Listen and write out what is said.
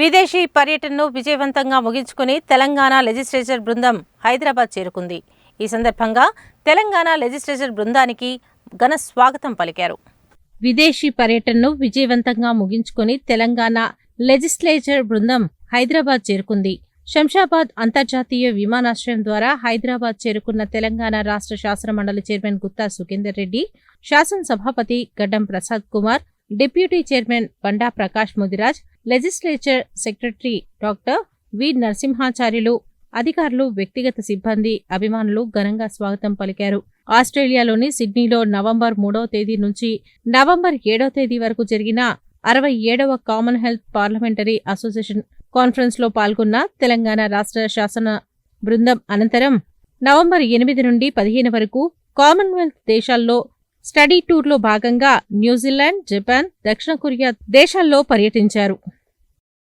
విదేశీ పర్యటనను విజయవంతంగా ముగించుకుని తెలంగాణ లెజిస్లేచర్ బృందం హైదరాబాద్ చేరుకుంది. ఈ సందర్భంగా తెలంగాణ లెజిస్లేచర్ బృందానికి ఘన స్వాగతం పలికారు. విదేశీ పర్యటనను విజయవంతంగా ముగించుకుని తెలంగాణ లెజిస్లేచర్ బృందం హైదరాబాద్ చేరుకుంది. శంషాబాద్ అంతర్జాతీయ విమానాశ్రయం ద్వారా హైదరాబాద్ చేరుకున్న తెలంగాణ రాష్ట్ర శాసనమండలి చైర్మన్ గుత్తా సుఖేందర్ రెడ్డి, శాసనసభాపతి Gaddam Prasad Kumar, deputy chairman Banda Prakash Mudiraj, legislature secretary doctor V Narasimhacharyulu, అధికారులు, వ్యక్తిగత సిబ్బంది, అభిమానులు ఘనంగా స్వాగతం పలికారు. ఆస్ట్రేలియాలోని సిడ్నీలో నవంబర్ 3వ తేదీ నుంచి నవంబర్ 7వ తేదీ వరకు జరిగిన 67వ కామన్వెల్త్ పార్లమెంటరీ అసోసియేషన్ కాన్ఫరెన్స్ లో పాల్గొన్న తెలంగాణ రాష్ట్ర శాసన బృందం అనంతరం నవంబర్ 8 నుండి 15 వరకు కామన్వెల్త్ దేశాల్లో స్టడీ టూర్లో భాగంగా న్యూజిలాండ్, జపాన్, దక్షిణ కొరియా దేశాల్లో పర్యటించారు.